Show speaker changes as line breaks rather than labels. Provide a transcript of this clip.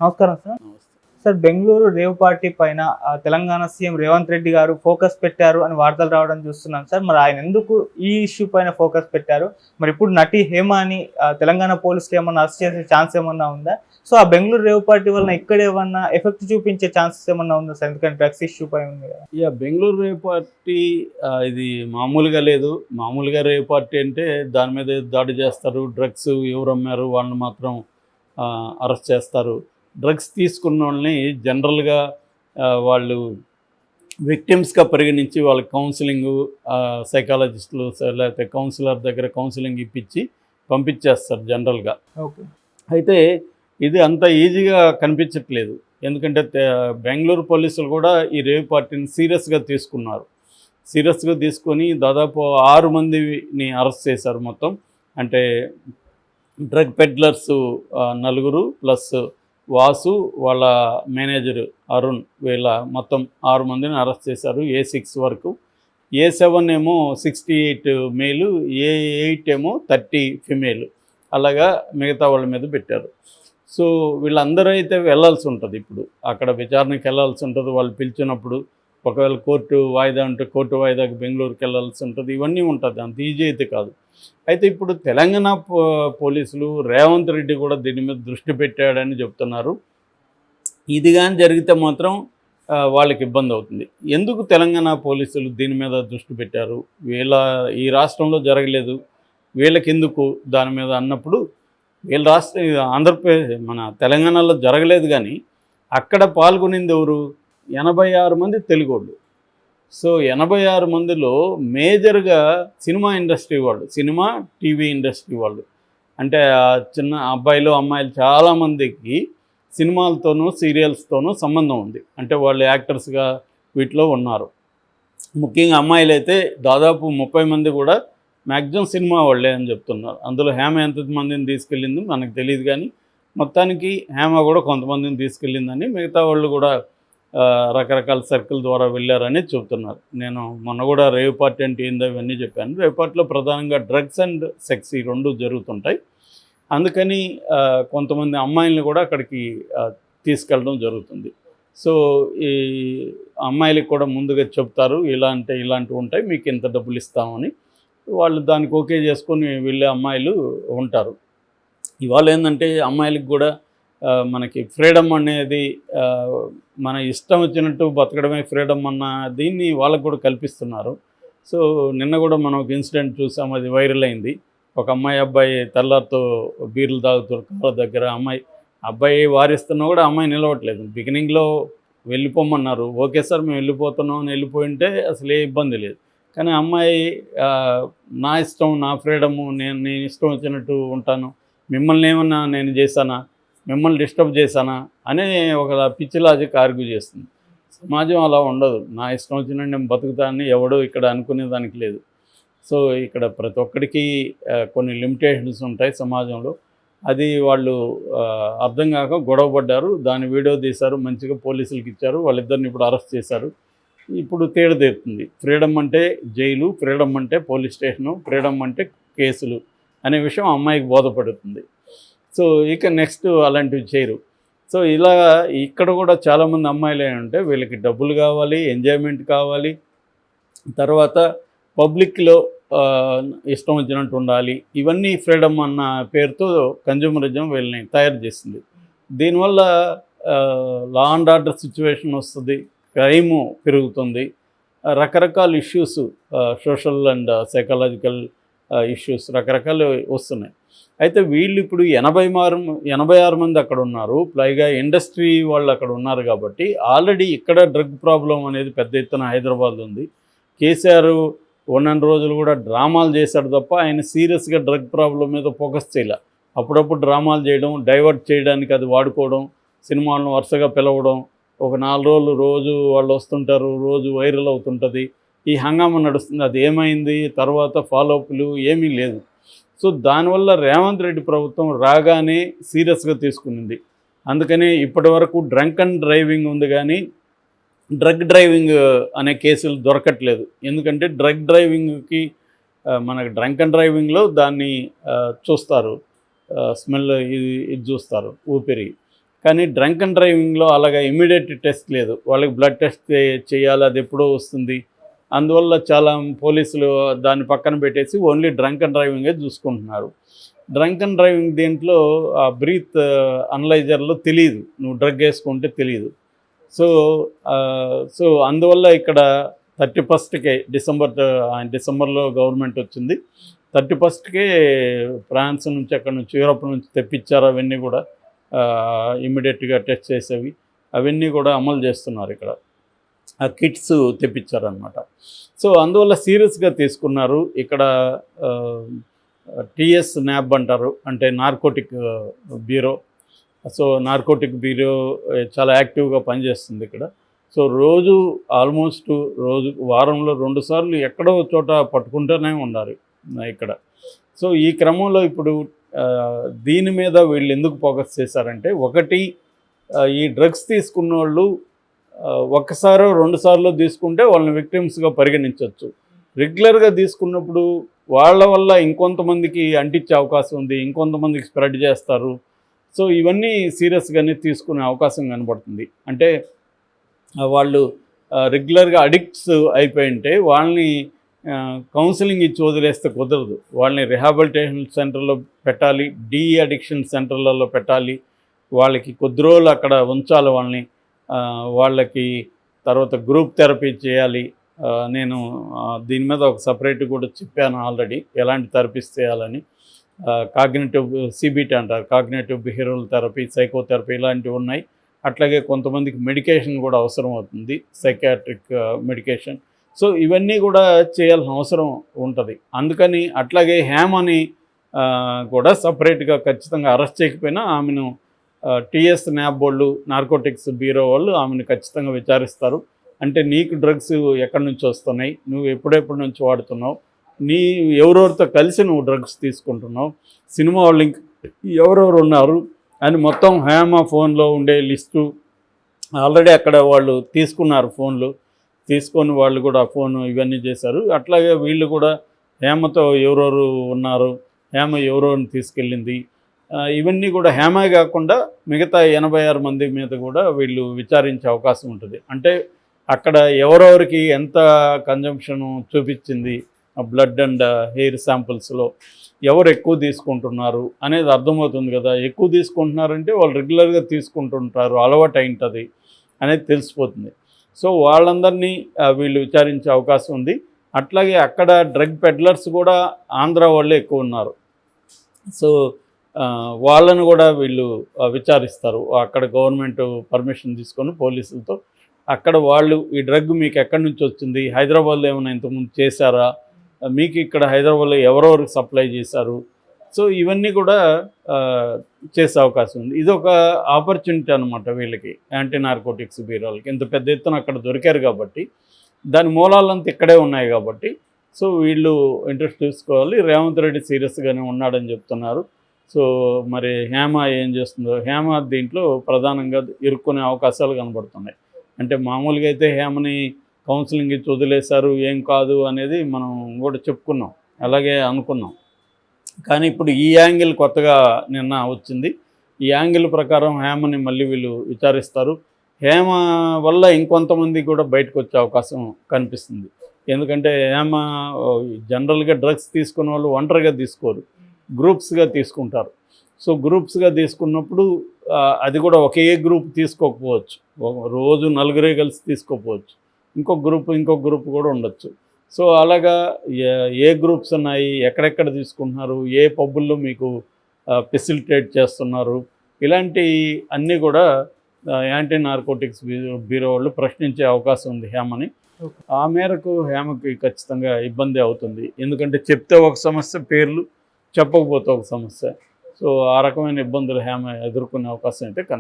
నమస్కారం sir. Sir, Bengaluru rave party పైన Telangana CM Revanth Reddy గారు ఫోకస్ పెట్టారు అని వార్తలు రావడం చూస్తున్నాం సార్. మరి ఆయన ఎందుకు ఈ ఇష్యూ పైన ఫోకస్ పెట్టారు? మరి ఇప్పుడు నటి హేమాని తెలంగాణ పోలీసులు ఏమన్నా అరెస్ట్ చేసే ఛాన్స్ ఏమన్నా ఉందా? సో ఆ బెంగళూరు రేవ్ పార్టీ వలన ఇక్కడ ఏమన్నా ఎఫెక్ట్ చూపించే ఛాన్సెస్ ఏమన్నా ఉందా సార్? ఎందుకంటే డ్రగ్స్ ఇష్యూ పై ఉంది కదా.
బెంగళూరు రేవ్ పార్టీ ఇది మామూలుగా లేదు. మామూలుగా రేవ్ పార్టీ అంటే దాని మీద దాడి చేస్తారు, డ్రగ్స్ ఎవరు అమ్మారు వాళ్ళని మాత్రం అరెస్ట్ చేస్తారు. డ్రగ్స్ తీసుకున్న వాళ్ళని జనరల్గా వాళ్ళు విక్టిమ్స్గా పరిగణించి వాళ్ళకి కౌన్సిలింగు, సైకాలజిస్టులు లేకపోతే కౌన్సిలర్ దగ్గర కౌన్సిలింగ్ ఇప్పించి పంపించేస్తారు జనరల్గా.
ఓకే.
అయితే ఇది అంత ఈజీగా కనిపించట్లేదు. ఎందుకంటే బెంగళూరు పోలీసులు కూడా ఈ రేవ్ పార్టీని సీరియస్గా తీసుకున్నారు. సీరియస్గా తీసుకొని దాదాపు 6 మందిని అరెస్ట్ చేశారు మొత్తం. అంటే డ్రగ్ పెడ్లర్స్ 4 ప్లస్ వాసు వాళ్ళ మేనేజరు అరుణ్, వీళ్ళ మొత్తం 6 మందిని అరెస్ట్ చేశారు. A6 వరకు. A7 ఏమో 68 మేలు, A8 ఏమో 30 ఫిమేల్. అలాగా మిగతా వాళ్ళ మీద పెట్టారు. సో వీళ్ళందరూ అయితే వెళ్ళాల్సి ఉంటుంది. ఇప్పుడు అక్కడ విచారణకి వెళ్ళాల్సి ఉంటుంది. వాళ్ళు పిలిచినప్పుడు ఒకవేళ కోర్టు వాయిదా ఉంటే కోర్టు వాయిదాకి బెంగళూరుకి వెళ్ళాల్సి ఉంటుంది. ఇవన్నీ ఉంటుంది, అంత ఈజీ అయితే కాదు. అయితే ఇప్పుడు తెలంగాణ పోలీసులు రేవంత్ రెడ్డి కూడా దీని మీద దృష్టి పెట్టాడని చెప్తున్నారు. ఇది కానీ జరిగితే మాత్రం వాళ్ళకి ఇబ్బంది అవుతుంది. ఎందుకు తెలంగాణ పోలీసులు దీని మీద దృష్టి పెట్టారు? ఈ రాష్ట్రంలో జరగలేదు, వీళ్ళకెందుకు దాని మీద అన్నప్పుడు, వీళ్ళ ఆంధ్రప్రదేశ్ మన తెలంగాణలో జరగలేదు కానీ అక్కడ పాల్గొనింది ఎవరు? 86 మంది తెలుగోళ్ళు. సో 86 మందిలో మేజర్గా సినిమా ఇండస్ట్రీ వాళ్ళు, సినిమా టీవీ ఇండస్ట్రీ వాళ్ళు. అంటే చిన్న అబ్బాయిలు అమ్మాయిలు చాలామందికి సినిమాలతోనూ సీరియల్స్తోనూ సంబంధం ఉంది. అంటే వాళ్ళు యాక్టర్స్గా వీటిలో ఉన్నారు. ముఖ్యంగా అమ్మాయిలు అయితే దాదాపు 30 మంది కూడా మ్యాక్సిమం సినిమా వాళ్ళే అని చెప్తున్నారు. అందులో హేమ ఎంతమందిని తీసుకెళ్ళింది మనకు తెలియదు, కానీ మొత్తానికి హేమ కూడా కొంతమందిని తీసుకెళ్ళిందని, మిగతా వాళ్ళు కూడా రకరకాల సర్కిల్ ద్వారా వెళ్ళారని చెబుతున్నారు. నేను మొన్న కూడా రేవ్ పార్టీ అంటే ఏందో ఇవన్నీ చెప్పాను. రేవ్ పార్టీలో ప్రధానంగా డ్రగ్స్ అండ్ సెక్స్ ఈ 2 జరుగుతుంటాయి. అందుకని కొంతమంది అమ్మాయిల్ని కూడా అక్కడికి తీసుకెళ్ళడం జరుగుతుంది. సో ఈ అమ్మాయిలకు కూడా ముందుగా చెప్తారు, ఇలాంటివి ఉంటాయి, మీకు ఇంత డబ్బులు ఇస్తామని. వాళ్ళు దానికి ఓకే చేసుకొని వెళ్ళే అమ్మాయిలు ఉంటారు. ఇవాళ ఏంటంటే అమ్మాయిలకు కూడా మనకి ఫ్రీడమ్ అనేది, మన ఇష్టం వచ్చినట్టు బతకడమే ఫ్రీడమ్ అన్న దీన్ని వాళ్ళకు కూడా కల్పిస్తున్నారు. సో నిన్న కూడా మనం ఒక ఇన్సిడెంట్ చూసాం, అది వైరల్ అయింది. ఒక అబ్బాయి తెల్లారితో బీర్లు తాగుతారు కాళ్ళ దగ్గర. అబ్బాయి వారిస్తున్నా కూడా అమ్మాయి నిలవట్లేదు. బిగినింగ్లో వెళ్ళిపోమన్నారు, ఓకే సార్ మేము వెళ్ళిపోతున్నాం అని వెళ్ళిపోయింటే అసలు ఏ ఇబ్బంది లేదు. కానీ అమ్మాయి నా ఇష్టం, నా ఫ్రీడము, నేను ఇష్టం వచ్చినట్టు ఉంటాను, మిమ్మల్ని ఏమన్నా నేను చేశానా, మిమ్మల్ని డిస్టర్బ్ చేశానా అనే ఒక పిచ్చి లాజిక్ ఆర్గ్యూ చేస్తుంది. సమాజం అలా ఉండదు. నా ఇష్టం వచ్చినట్టు నేను బతుకుతానని ఎవడో ఇక్కడ అనుకునేదానికి లేదు. సో ఇక్కడ ప్రతి ఒక్కడికి కొన్ని లిమిటేషన్స్ ఉంటాయి సమాజంలో. అది వాళ్ళు అర్థం కాక గొడవ పడ్డారు. దాని వీడియో తీశారు, మంచిగా పోలీసులకు ఇచ్చారు. వాళ్ళిద్దరిని ఇప్పుడు అరెస్ట్ చేశారు. ఇప్పుడు తేడదేరుతుంది. ఫ్రీడమ్ అంటే జైలు, ఫ్రీడమ్ అంటే పోలీస్ స్టేషను, ఫ్రీడమ్ అంటే కేసులు అనే విషయం అమ్మాయికి బోధపడుతుంది. సో ఇక నెక్స్ట్ అలాంటివి చేయరు. సో ఇలా ఇక్కడ కూడా చాలామంది అమ్మాయిలు ఏంటంటే వీళ్ళకి డబ్బులు కావాలి, ఎంజాయ్మెంట్ కావాలి, తర్వాత పబ్లిక్లో ఇష్టం వచ్చినట్టు ఉండాలి, ఇవన్నీ ఫ్రీడమ్ అన్న పేరుతో కన్జ్యూమరిజం వీళ్ళని తయారు చేసింది. దీనివల్ల లా అండ్ ఆర్డర్ సిచ్యువేషన్ వస్తుంది, క్రైము పెరుగుతుంది, రకరకాల issues, social and psychological issues రకరకాలు వస్తున్నాయి. అయితే వీళ్ళు ఇప్పుడు 86 మంది అక్కడ ఉన్నారు, పైగా ఇండస్ట్రీ వాళ్ళు అక్కడ ఉన్నారు. కాబట్టి ఆల్రెడీ ఇక్కడ డ్రగ్ ప్రాబ్లం అనేది పెద్ద ఎత్తున హైదరాబాద్ ఉంది. కేసీఆర్ ఉన్నన్ని రోజులు కూడా డ్రామాలు చేశాడు తప్ప ఆయన సీరియస్గా డ్రగ్ ప్రాబ్లం మీద ఫోకస్ చేయలే. అప్పుడప్పుడు డ్రామాలు చేయడం, డైవర్ట్ చేయడానికి అది వాడుకోవడం, సినిమాలను వరుసగా పిలవడం, ఒక 4 రోజులు రోజు వాళ్ళు వస్తుంటారు, రోజు వైరల్ అవుతుంటుంది, ఈ హంగామా నడుస్తుంది. అది ఏమైంది తర్వాత ఫాలోఅప్లు ఏమీ లేదు. సో దానివల్ల రేవంత్ రెడ్డి ప్రభుత్వం రాగానే సీరియస్గా తీసుకునింది. అందుకని ఇప్పటి వరకు డ్రంక్ అండ్ డ్రైవింగ్ ఉంది, కానీ డ్రగ్ డ్రైవింగ్ అనే కేసులు దొరకట్లేదు. ఎందుకంటే డ్రగ్ డ్రైవింగ్కి మనకు డ్రంక్ అండ్ డ్రైవింగ్లో దాన్ని చూస్తారు, స్మెల్ ఇది చూస్తారు, ఊపిరి. కానీ డ్రంక్ అండ్ డ్రైవింగ్లో అలాగా ఇమీడియట్ టెస్ట్ లేదు. వాళ్ళకి బ్లడ్ టెస్ట్ చేయాలి, అది ఎప్పుడో వస్తుంది. అందువల్ల చాలా పోలీసులు దాన్ని పక్కన పెట్టేసి ఓన్లీ డ్రంక్ అండ్ డ్రైవింగే చూసుకుంటున్నారు. డ్రంక్ అండ్ డ్రైవింగ్ దీంట్లో ఆ బ్రీత్ అనలైజర్లో తెలియదు, నువ్వు డ్రగ్ వేసుకుంటే తెలియదు. సో అందువల్ల ఇక్కడ 31కే డిసెంబర్లో గవర్నమెంట్ వచ్చింది. 31కే ఫ్రాన్స్ నుంచి అక్కడ నుంచి యూరోప్ నుంచి తెప్పించారు. అవన్నీ కూడా ఇమ్మీడియట్గా టెస్ట్ చేసేవి అవన్నీ కూడా అమలు చేస్తున్నారు. ఇక్కడ ఆ కిట్స్ తెప్పించారనమాట. సో అందువల్ల సీరియస్గా తీసుకున్నారు. ఇక్కడ టీఎస్ న్యాబ్ అంటారు, అంటే narcotic bureau. So narcotic bureau చాలా యాక్టివ్గా పనిచేస్తుంది ఇక్కడ. సో ఆల్మోస్ట్ వారంలో 2 సార్లు ఎక్కడో చోట పట్టుకుంటూనే ఉన్నారు ఇక్కడ. సో ఈ క్రమంలో ఇప్పుడు దీని మీద వీళ్ళు ఎందుకు ఫోకస్ చేశారంటే, ఒకటి ఈ డ్రగ్స్ తీసుకున్న వాళ్ళు ఒక్కసారో 2 సార్లు తీసుకుంటే వాళ్ళని విక్టిమ్స్గా పరిగణించవచ్చు. రెగ్యులర్గా తీసుకున్నప్పుడు వాళ్ళ వల్ల ఇంకొంతమందికి అంటించే అవకాశం ఉంది, ఇంకొంతమందికి స్ప్రెడ్ చేస్తారు. సో ఇవన్నీ సీరియస్గానే తీసుకునే అవకాశం కనబడుతుంది. అంటే వాళ్ళు రెగ్యులర్గా అడిక్ట్స్ అయిపోయి ఉంటే వాళ్ళని కౌన్సిలింగ్ ఇచ్చి వదిలేస్తే కుదరదు. వాళ్ళని రిహాబిలిటేషన్ సెంటర్లో పెట్టాలి, డీ అడిక్షన్ సెంటర్లలో పెట్టాలి, వాళ్ళకి కొద్ది రోజులు అక్కడ ఉంచాలి వాళ్ళని. వాళ్ళకి తర్వాత గ్రూప్ థెరపీ చేయాలి. నేను దీని మీద ఒక సపరేట్ కూడా చెప్పాను ఆల్రెడీ, ఎలాంటి థెరపీస్ చేయాలని. కాగ్నిటివ్ సిబిటి అంటారు, కాగ్నిటివ్ బిహేవియరల్ థెరపీ, సైకోథెరపీ ఇలాంటివి ఉన్నాయి. అట్లాగే కొంతమందికి మెడికేషన్ కూడా అవసరం అవుతుంది, సైకాట్రిక్ మెడికేషన్. సో ఇవన్నీ కూడా చేయాల్సిన అవసరం ఉంటుంది. అందుకని అట్లాగే హేమని కూడా సపరేట్గా ఖచ్చితంగా అరెస్ట్ చేయకపోయినా ఆమెను టీఎస్ న్యాబ్ వాళ్ళు, నార్కోటిక్స్ బ్యూరో వాళ్ళు ఆమెను ఖచ్చితంగా విచారిస్తారు. అంటే నీకు డ్రగ్స్ ఎక్కడి నుంచి వస్తున్నాయి, నువ్వు ఎప్పుడెప్పటి నుంచి వాడుతున్నావు, ఎవరెవరితో కలిసి నువ్వు డ్రగ్స్ తీసుకుంటున్నావు, సినిమా వాళ్ళు ఎవరెవరు ఉన్నారు అని మొత్తం హేమ ఫోన్లో ఉండే లిస్టు ఆల్రెడీ అక్కడ వాళ్ళు తీసుకున్నారు. ఫోన్లు తీసుకొని వాళ్ళు కూడా ఫోన్ ఇవన్నీ చేశారు. అట్లాగే వీళ్ళు కూడా హేమతో ఎవరెవరు ఉన్నారు, హేమ ఎవరెవరిని తీసుకెళ్ళింది, ఇవన్నీ కూడా హేమే కాకుండా మిగతా 86 మంది మీద కూడా వీళ్ళు విచారించే అవకాశం ఉంటుంది. అంటే అక్కడ ఎవరెవరికి ఎంత కన్జంప్షన్ చూపించింది బ్లడ్ అండ్ హెయిర్ శాంపుల్స్లో, ఎవరు ఎక్కువ తీసుకుంటున్నారు అనేది అర్థమవుతుంది కదా. ఎక్కువ తీసుకుంటున్నారంటే వాళ్ళు రెగ్యులర్గా తీసుకుంటుంటారు, అలవాటు అయింటుంది అనేది తెలిసిపోతుంది. సో వాళ్ళందరినీ వీళ్ళు విచారించే అవకాశం ఉంది. అట్లాగే అక్కడ డ్రగ్ పెడ్లర్స్ కూడా ఆంధ్ర వాళ్ళే ఎక్కువ ఉన్నారు. సో వాళ్ళను కూడా వీళ్ళు విచారిస్తారు. అక్కడ గవర్నమెంట్ పర్మిషన్ తీసుకొని పోలీసులతో అక్కడ వాళ్ళు ఈ డ్రగ్ మీకు ఎక్కడి నుంచి వచ్చింది, హైదరాబాద్లో ఏమైనా ఇంతకుముందు చేశారా, మీకు ఇక్కడ హైదరాబాద్లో ఎవరెవరికి సప్లై చేశారు, సో ఇవన్నీ కూడా చేసే అవకాశం ఉంది. ఇది ఒక ఆపర్చునిటీ అనమాట వీళ్ళకి, యాంటీ నార్కోటిక్స్ బ్యూరోలకి. ఇంత పెద్ద ఎత్తున అక్కడ దొరికారు కాబట్టి, దాని మూలాలంతా ఇక్కడే ఉన్నాయి కాబట్టి, సో వీళ్ళు ఇంట్రెస్ట్ తీసుకోవాలి. రేవంత్ రెడ్డి సీరియస్గానే ఉన్నాడని చెప్తున్నారు. సో మరి హేమ ఏం చేస్తుందో, హేమ దీంట్లో ప్రధానంగా ఇరుక్కునే అవకాశాలు కనబడుతున్నాయి. అంటే మామూలుగా అయితే హేమని కౌన్సిలింగ్ ఇచ్చి వదిలేశారు, ఏం కాదు అనేది మనం కూడా చెప్పుకున్నాం, అలాగే అనుకున్నాం. కానీ ఇప్పుడు ఈ యాంగిల్ కొత్తగా నిన్న వచ్చింది. ఈ యాంగిల్ ప్రకారం హేమని మళ్ళీ వీళ్ళు విచారిస్తారు. హేమ వల్ల ఇంకొంతమంది కూడా బయటకు వచ్చే అవకాశం కనిపిస్తుంది. ఎందుకంటే హేమ జనరల్గా డ్రగ్స్ తీసుకునే వాళ్ళు ఒంటరిగా తీసుకోరు, గ్రూప్స్గా తీసుకుంటారు. సో గ్రూప్స్గా తీసుకున్నప్పుడు అది కూడా ఒకే గ్రూప్ తీసుకోకపోవచ్చు, రోజు 4 కలిసి తీసుకోకపోవచ్చు, ఇంకొక గ్రూప్ కూడా ఉండొచ్చు. సో అలాగా ఏ గ్రూప్స్ ఉన్నాయి, ఎక్కడెక్కడ తీసుకుంటున్నారు, ఏ పబ్బుల్లో మీకు ఫెసిలిటేట్ చేస్తున్నారు, ఇలాంటి అన్నీ కూడా యాంటీ నార్కోటిక్స్ బ్యూరో వాళ్ళు ప్రశ్నించే అవకాశం ఉంది హేమని. ఆ మేరకు హేమకి ఖచ్చితంగా ఇబ్బంది అవుతుంది. ఎందుకంటే చెప్తే ఒక సమస్య, పేర్లు చెప్పకపోతే ఒక సమస్య. సో ఆ రకమైన ఇబ్బందులు హేమ ఎదుర్కొనే అవకాశం అయితే కనిపిస్తుంది.